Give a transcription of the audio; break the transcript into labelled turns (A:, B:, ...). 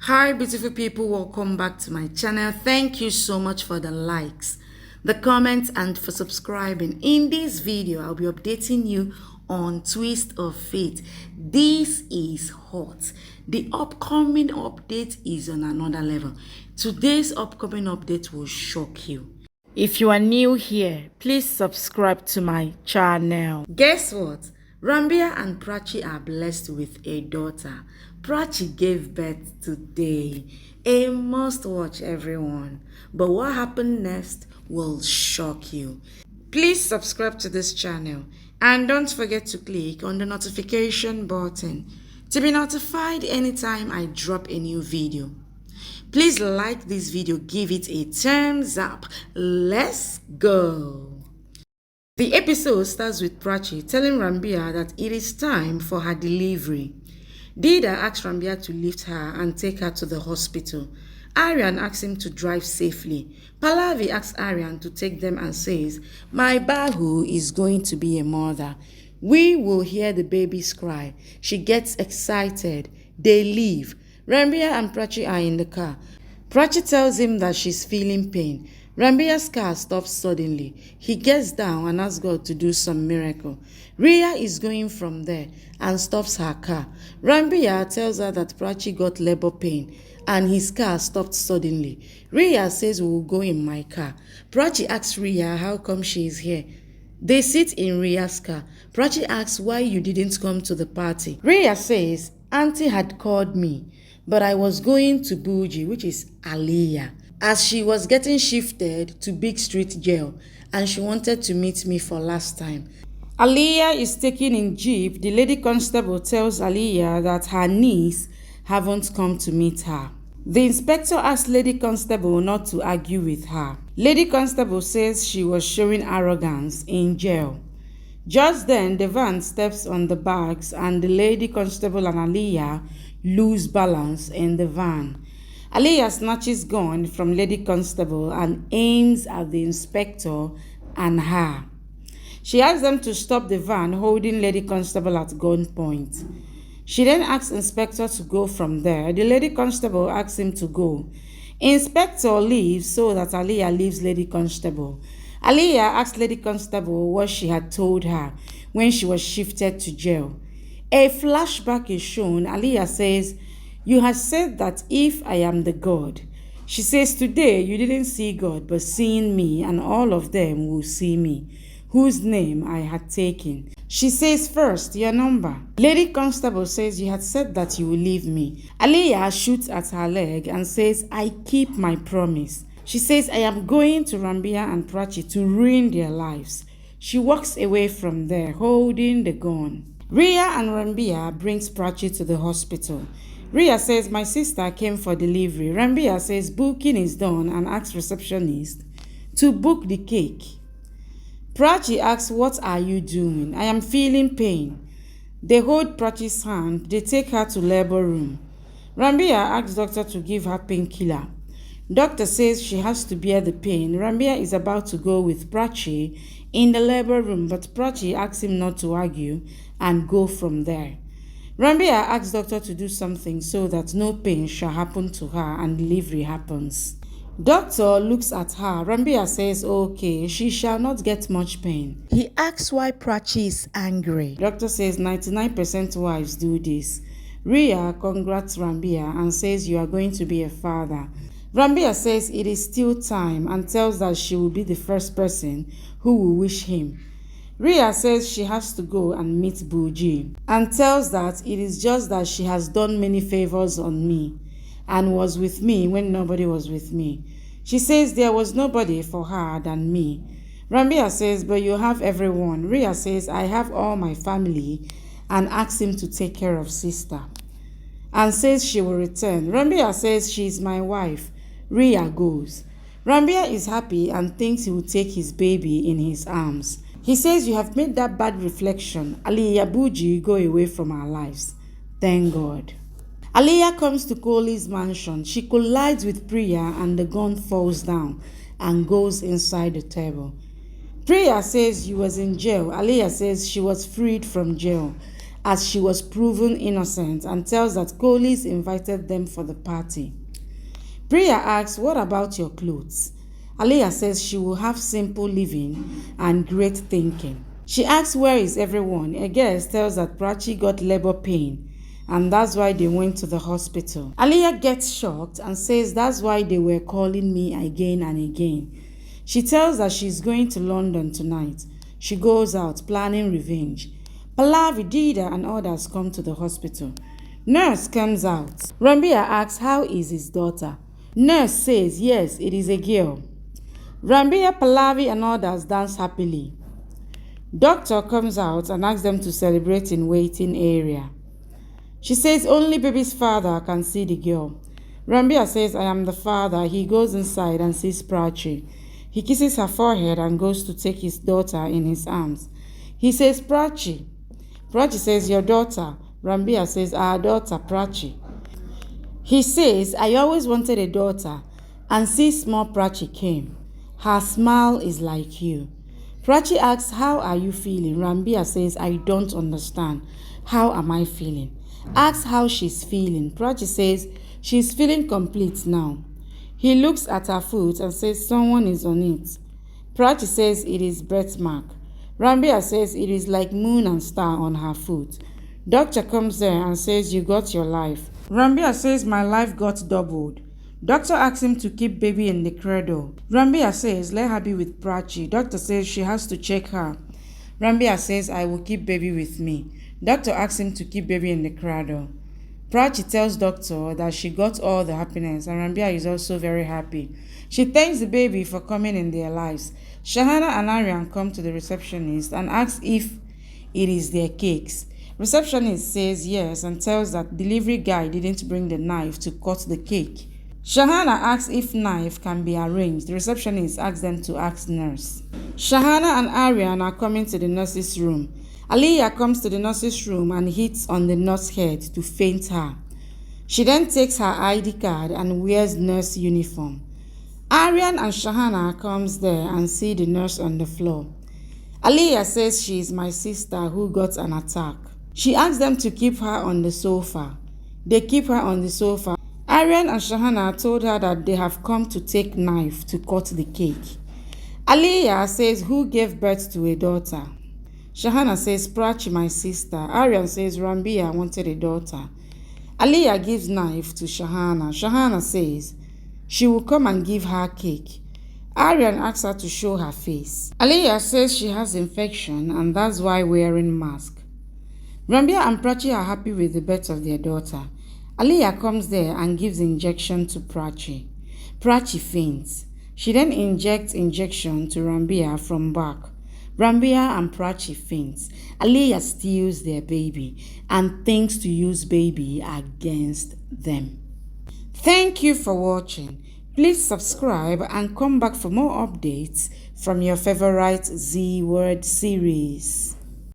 A: Hi beautiful people, welcome back to my channel. Thank you so much for the likes, the comments, and for subscribing. In this video I'll be updating you on Twist of Fate. This is hot. The upcoming update is on another level. Today's upcoming update will shock you. If you are new here, please subscribe to my channel. Guess what? Rambia and Prachi are blessed with a daughter. Prachi gave birth today. A must watch, everyone. But what happened next will shock you. Please subscribe to this channel and don't forget to click on the notification button to be notified anytime I drop a new video. Please like this video, give it a thumbs up. Let's go. The episode starts with Prachi telling Rambia that it is time for her delivery. Dida asks Rambia to lift her and take her to the hospital. Aryan asks him to drive safely. Pallavi asks Aryan to take them and says, "My Bahu is going to be a mother. We will hear the babies cry." She gets excited. They leave. Rambia and Prachi are in the car. Prachi tells him that she's feeling pain. Rambia's car stops suddenly. He gets down and asks God to do some miracle. Ria is going from there and stops her car. Rambia tells her that Prachi got labor pain and his car stopped suddenly. Ria says, "We will go in my car." Prachi asks Ria how come she is here. They sit in Ria's car. Prachi asks why you didn't come to the party. Ria says, "Auntie had called me, but I was going to Buji," which is Aliyah, as she was getting shifted to Big Street Jail and she wanted to meet me for last time. Aliyah is taken in jeep. The lady constable tells Aliyah that her niece haven't come to meet her. The inspector asks Lady Constable not to argue with her. Lady Constable says she was showing arrogance in jail. Just then, the van steps on the bags and the Lady Constable and Aliyah lose balance in the van. Aliyah snatches gun from Lady Constable and aims at the inspector and her. She asks them to stop the van, holding Lady Constable at gunpoint. She then asks Inspector to go from there. The Lady Constable asks him to go. Inspector leaves so that Aliyah leaves Lady Constable. Aliyah asks Lady Constable what she had told her when she was shifted to jail. A flashback is shown. Aliyah says, "You had said that if I am the God." She says, "Today you didn't see God, but seeing me, and all of them will see me, whose name I had taken." She says, "First, your number." Lady Constable says, "You had said that you will leave me." Aliyah shoots at her leg and says, "I keep my promise." She says, "I am going to Rambia and Prachi to ruin their lives." She walks away from there, holding the gun. Ria and Rambia brings Prachi to the hospital. Ria says, "My sister came for delivery." Rambia says booking is done and asks receptionist to book the cake. Prachi asks, "What are you doing?" "I am feeling pain." They hold Prachi's hand. They take her to labor room. Rambia asks doctor to give her painkiller. Doctor says she has to bear the pain. Rambia is about to go with Prachi in the labor room, but Prachi asks him not to argue and go from there. Rambia asks doctor to do something so that no pain shall happen to her and delivery happens. Doctor looks at her. Rambia says, "Okay, she shall not get much pain." He asks why Prachi is angry. Doctor says 99% wives do this. Ria congrats Rambia and says, "You are going to be a father." Rambia says it is still time and tells that she will be the first person who will wish him. Ria says she has to go and meet Buji and tells that it is just that she has done many favors on me and was with me when nobody was with me. She says there was nobody for her than me. Rambia says, "But you have everyone." Ria says, "I have all my family," and asks him to take care of sister and says she will return. Rambia says she is my wife. Ria goes. Rambia is happy and thinks he will take his baby in his arms. He says, "You have made that bad reflection. Aliyah Buji go away from our lives. Thank God." Aliyah comes to Kohli's mansion. She collides with Priya and the gun falls down and goes inside the table. Priya says she was in jail. Aliyah says she was freed from jail. as she was proven innocent and tells that Kohli's invited them for the party. Priya asks, what about your clothes? Aliyah says she will have simple living and great thinking. She asks where is everyone. A guest tells that Prachi got labor pain and that's why they went to the hospital. Aliyah gets shocked and says that's why they were calling me again and again. She tells that she's going to London tonight. She goes out planning revenge. Pallavi, Dida and others come to the hospital. Nurse comes out. Rambia asks how is his daughter. Nurse says yes, it is a girl. Rambia, Pallavi and others dance happily. Doctor comes out and asks them to celebrate in waiting area. She says only baby's father can see the girl. Rambia says, I am the father. He goes inside and sees Prachi. He kisses her forehead and goes to take his daughter in his arms. He says, Prachi. Prachi says, your daughter. Rambia says, our daughter, Prachi. He says, I always wanted a daughter. And see small Prachi came. Her smile is like you. Prachi asks, how are you feeling? Rambia says, I don't understand. How am I feeling? Asks how she's feeling. Prachi says, she's feeling complete now. He looks at her foot and says, someone is on it. Prachi says, it is birthmark. Rambia says, it is like moon and star on her foot. Doctor comes there and says, you got your life. Rambia says, my life got doubled. Doctor asks him to keep baby in the cradle. Rambia says, let her be with Prachi. Doctor says she has to check her. Rambia says, I will keep baby with me. Doctor asks him to keep baby in the cradle. Prachi tells doctor that she got all the happiness and Rambia is also very happy. She thanks the baby for coming in their lives. Shahana and Aryan come to the receptionist and ask if it is their cakes. Receptionist says yes and tells that delivery guy didn't bring the knife to cut the cake. Shahana asks if knife can be arranged. The receptionist asks them to ask nurse. Shahana and Aryan are coming to the nurse's room. Aliyah comes to the nurse's room and hits on the nurse's head to faint her. She then takes her ID card and wears nurse uniform. Aryan and Shahana comes there and see the nurse on the floor. Aliyah says she is my sister who got an attack. She asks them to keep her on the sofa. They keep her on the sofa. Aryan and Shahana told her that they have come to take knife to cut the cake. Aliyah says who gave birth to a daughter. Shahana says Prachi, my sister. Aryan says Rambia wanted a daughter. Aliyah gives knife to Shahana. Shahana says she will come and give her cake. Aryan asks her to show her face. Aliyah says she has infection and that's why wearing mask. Rambia and Prachi are happy with the birth of their daughter. Aliyah comes there and gives injection to Prachi. Prachi faints. She then injects injection to Rambia from back. Rambia and Prachi faints. Aliyah steals their baby and thinks to use baby against them. Thank you for watching. Please subscribe and come back for more updates from your favorite Z Word series.